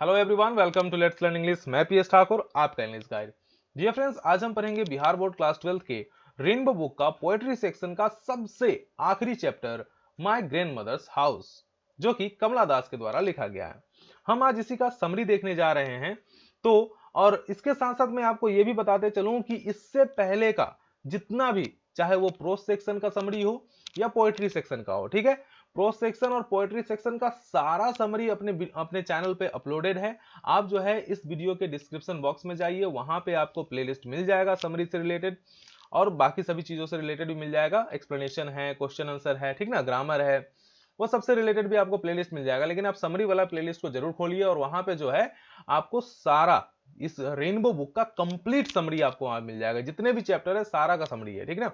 Hello everyone, welcome to let's learn English. मैं PS Thakur, आपका English guide. Dear friends, आज हम पढ़ेंगे बिहार बोर्ड क्लास 12 के रेनबो बुक का पोएट्री सेक्शन का सबसे आखिरी चैप्टर माय ग्रैंडमदर्स हाउस, जो कि कमला दास के द्वारा लिखा गया है। हम आज इसी का समरी देखने जा रहे हैं। तो और इसके साथ साथ मैं आपको यह भी बताते चलूं कि इससे पहले का जितना भी, चाहे वो प्रोज सेक्शन का समरी हो या पोएट्री सेक्शन का हो, ठीक है, प्रोज सेक्शन और पोएट्री सेक्शन का सारा समरी अपने अपने चैनल पे अपलोडेड है। आप जो है इस वीडियो के डिस्क्रिप्शन बॉक्स में जाइए, वहां पे आपको प्लेलिस्ट मिल जाएगा समरी से रिलेटेड, और बाकी सभी चीजों से रिलेटेड भी मिल जाएगा। एक्सप्लेनेशन है, क्वेश्चन आंसर है, ठीक ना, ग्रामर है, वो सबसे रिलेटेड भी आपको प्लेलिस्ट मिल जाएगा। लेकिन आप समरी वाला प्लेलिस्ट को जरूर खोलिए, और वहां पे जो है आपको सारा इस रेनबो बुक का कंप्लीट समरी आपको वहां मिल जाएगा। जितने भी चैप्टर है सारा का समरी है, ठीक ना,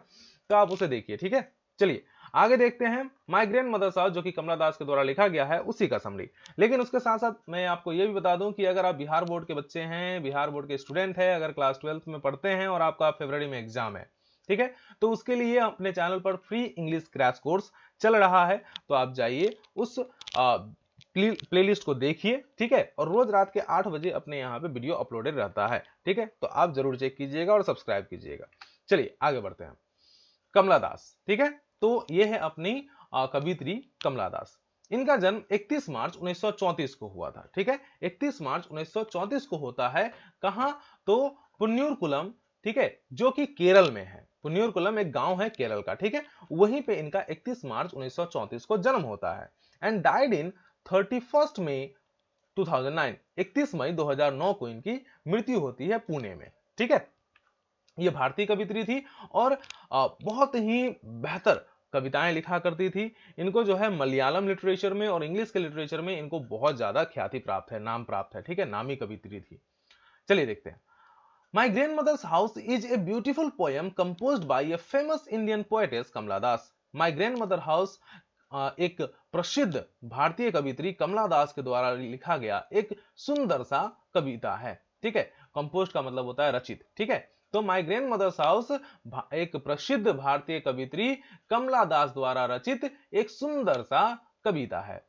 तो आप उसे देखिए। ठीक है, चलिए आगे देखते हैं। माय ग्रैंडमदर्स हाउस, जो कि कमला दास के द्वारा लिखा गया है, उसी का समरी। लेकिन उसके साथ साथ मैं आपको यह भी बता दूं कि अगर आप बिहार बोर्ड के बच्चे हैं, बिहार बोर्ड के स्टूडेंट हैं, अगर क्लास 12 में पढ़ते हैं और आपका फरवरी में एग्जाम है, ठीक है, तो उसके लिए अपने चैनल पर फ्री इंग्लिश क्रैश कोर्स चल रहा है। तो आप जाइए उस प्लेलिस्ट को देखिए, ठीक है, और रोज रात के 8 बजे अपने यहाँ पे वीडियो अपलोडेड रहता है, ठीक है, तो आप जरूर चेक कीजिएगा और सब्सक्राइब कीजिएगा। चलिए आगे बढ़ते हैं। कमला दास, ठीक है, तो ये है अपनी कवियत्री कमला दास। इनका जन्म 31 मार्च 1934 को हुआ था, ठीक है, 31 मार्च 1934 को होता है। कहां? तो पुन्यूरकुलम, ठीक है, जो कि केरल में है। पुन्यूरकुलम एक गांव है केरल का, ठीक है, वहीं पे इनका 31 मार्च 1934 को जन्म होता है। एंड डाइड इन 31 मई 2009, 31 मई 2009 को इनकी मृत्यु होती है पुणे में, ठीक है। ये भारतीय कवित्री थी और बहुत ही बेहतर कविताएं लिखा करती थी। इनको जो है मलयालम लिटरेचर में और इंग्लिश के लिटरेचर में इनको बहुत ज्यादा ख्याति प्राप्त है, नाम प्राप्त है, ठीक है, नामी कवित्री थी। चलिए देखते हैं। My grandmother's house is a beautiful poem composed by a famous Indian poetess Kamala Das. My grandmother house एक प्रसिद्ध भारतीय कवित्री कमला दास के द्वारा लिखा गया एक सुंदर सा कविता है, ठीक है। कंपोस्ट का मतलब होता है रचित, ठीक है। तो माई ग्रैंडमदर्स हाउस एक प्रसिद्ध भारतीय कवित्री कमला दास द्वारा रचित एक सुंदर सा कविता है।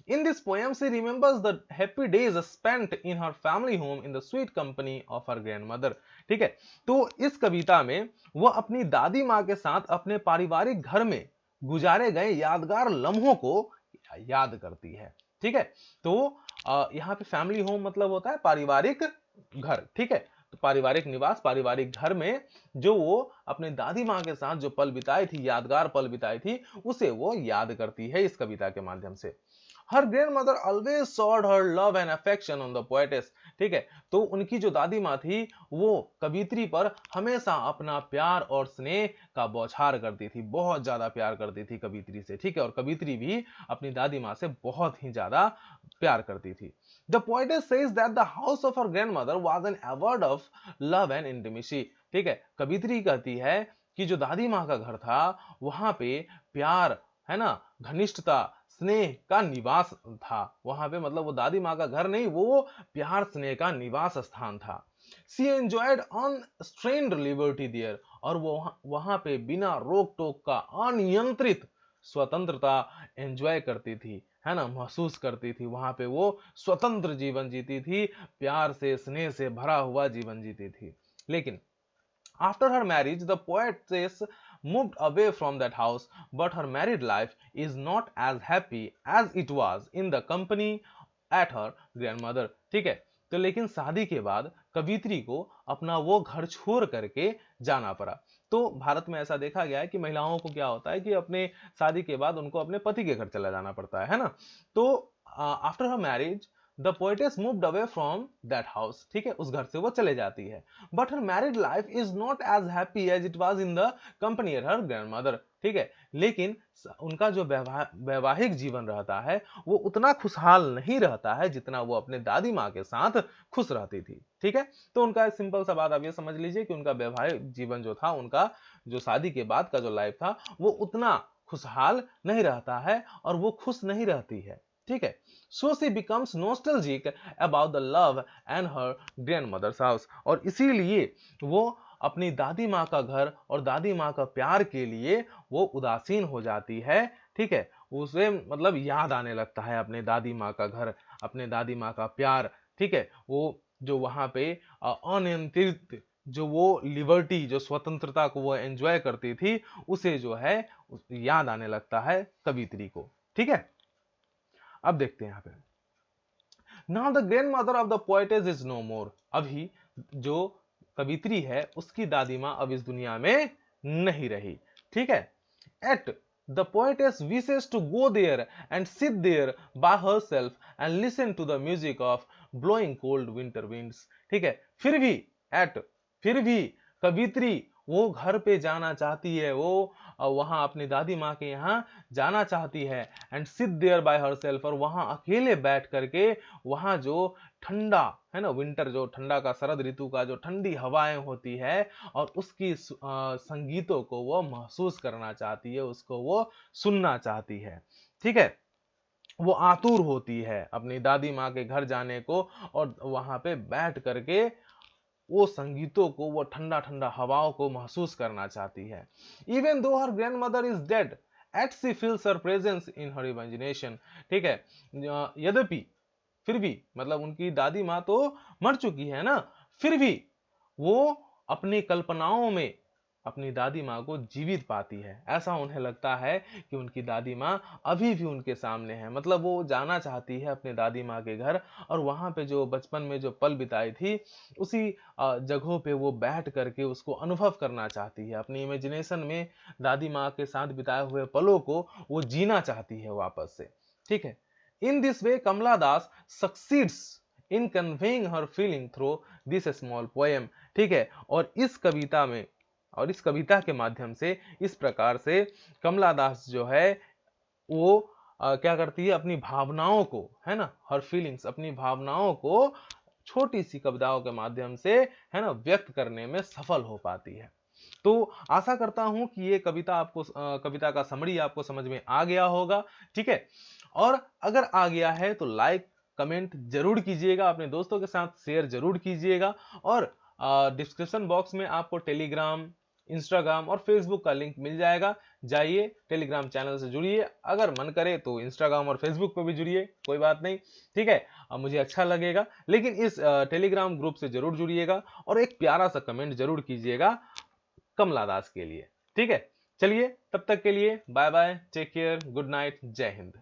In this poem, she remembers the happy days spent in her family home in the sweet company of her grandmother. ठीक है, तो इस कविता में वो अपनी दादी माँ के साथ अपने पारिवारिक घर में गुजारे गए यादगार लम्हों को याद करती है, ठीक है। तो यहाँ पे फैमिली होम मतलब होता है पारिवारिक घर, ठीक है। तो पारिवारिक निवास, पारिवारिक घर में जो वो अपने दादी माँ के साथ जो पल बिताई थी, यादगार पल बिताई थी, उसे वो याद करती है इस कविता के माध्यम से। Her grandmother always showed her love and affection on the poetess, ठीक है। तो उनकी जो दादी माँ थी वो कवित्री पर हमेशा अपना प्यार और स्नेह का बौछार करती थी, बहुत ज्यादा प्यार करती थी कवित्री से, ठीक है, और कवित्री भी अपनी दादी माँ से बहुत ही ज्यादा प्यार करती थी। The poetess says that the house of her grandmother was an abode of love and intimacy, ठीक है। कवित्री कहती है कि जो दादी माँ का घर था वहां पे प्यार, है ना, घनिष्ठता, स्नेह का निवास था। वहां पे मतलब वो दादी माँ का घर नहीं, वो प्यार स्नेह का निवास स्थान था। She enjoyed unstrained liberty there, और वो वहां पे बिना रोक टोक का अनियंत्रित स्वतंत्रता एंजॉय करती थी, है ना, महसूस करती थी। वहां पे वो स्वतंत्र जीवन जीती थी, प्यार से स्नेह से भरा हुआ जीवन जीती थी। लेकिन after her marriage, the poetess moved away from that house, but her married life is not as happy as it was in the company at her grandmother, ठीक है। तो लेकिन शादी के बाद कवित्री को अपना वो घर छोड़ करके जाना पड़ा। तो भारत में ऐसा देखा गया है कि महिलाओं को क्या होता है कि अपने शादी के बाद उनको अपने पति के घर चला जाना पड़ता है ना। तो after her marriage the poetess moved away from that house, ठीक है, उस घर से वो चले जाती है। But her married life is not as happy as it was in the company of her grandmother, ठीक है। लेकिन उनका जो वैवाहिक जीवन रहता है वो उतना खुशहाल नहीं रहता है जितना वो अपने दादी माँ के साथ खुश रहती थी, ठीक है। तो उनका सिंपल सा बात आप ये समझ लीजिए कि उनका वैवाहिक जीवन जो था, उनका जो शादी के बाद का जो लाइफ था, वो उतना खुशहाल नहीं रहता है और वो खुश नहीं रहती है, ठीक है। So she becomes nostalgic about the love and her grandmother's house, और इसीलिए वो अपनी दादी माँ का घर और दादी माँ का प्यार के लिए वो उदासीन हो जाती है, ठीक है। उसे मतलब याद आने लगता है अपने दादी माँ का घर, अपने दादी माँ का प्यार, ठीक है, वो जो वहां पे अनियंत्रित जो वो लिबर्टी, जो स्वतंत्रता को वो एंजॉय करती थी, उसे जो है याद आने लगता है कवित्री को। ठीक है, अब देखते हैं यहाँ पे। Now the grandmother of the poetess is no more. अभी जो कवित्री है उसकी दादी माँ अब इस दुनिया में नहीं रही। ठीक है, at the poetess wishes to go there and sit there by herself and listen to the music of blowing cold winter winds. ठीक है, फिर भी कवित्री वो घर पे जाना चाहती है, वो वहां अपनी दादी माँ के यहाँ जाना चाहती है, and sit there by herself, और वहां अकेले बैठ करके वहां जो ठंडा है ना, विंटर जो ठंडा का, शरद ऋतु का जो ठंडी हवाएं होती है, और उसकी संगीतों को वो महसूस करना चाहती है, उसको वो सुनना चाहती है। ठीक है, वो आतुर होती है अपनी दादी माँ के घर जाने को, और वहां पे बैठ करके वो संगीतों को, वो ठंडा ठंडा हवाओं को महसूस करना चाहती है। Even though her grandmother is dead, at she feels her presence in her imagination. ठीक है, यद्यपि, फिर भी, मतलब उनकी दादी माँ तो मर चुकी है ना, फिर भी वो अपनी कल्पनाओं में अपनी दादी माँ को जीवित पाती है। ऐसा उन्हें लगता है कि उनकी दादी माँ अभी भी उनके सामने है। मतलब वो जाना चाहती है अपने दादी माँ के घर, और वहां पे जो बचपन में जो पल बिताई थी, उसी जगहों पे वो बैठ करके उसको अनुभव करना चाहती है। अपनी इमेजिनेशन में दादी माँ के साथ बिताए हुए पलों को वो जीना चाहती है वापस से। ठीक है, in this way Kamala Das succeeds in conveying her feeling through this small poem. ठीक है, और इस कविता के माध्यम से, इस प्रकार से कमला दास जो है वो क्या करती है, अपनी भावनाओं को, है ना, हर फीलिंग्स, अपनी भावनाओं को छोटी सी कविताओं के माध्यम से, है ना, व्यक्त करने में सफल हो पाती है। तो आशा करता हूं कि ये कविता का समरी आपको समझ में आ गया होगा। ठीक है, और अगर आ गया है तो लाइक कमेंट जरूर कीजिएगा, अपने दोस्तों के साथ शेयर जरूर कीजिएगा, और डिस्क्रिप्शन बॉक्स में आपको टेलीग्राम, इंस्टाग्राम और फेसबुक का लिंक मिल जाएगा। जाइए टेलीग्राम चैनल से जुड़िए, अगर मन करे तो इंस्टाग्राम और फेसबुक पर भी जुड़िए, कोई बात नहीं। ठीक है, मुझे अच्छा लगेगा, लेकिन इस टेलीग्राम ग्रुप से जरूर जुड़िएगा, और एक प्यारा सा कमेंट जरूर कीजिएगा कमला दास के लिए। ठीक है, चलिए तब तक के लिए bye bye, take care, good night, Jai Hind.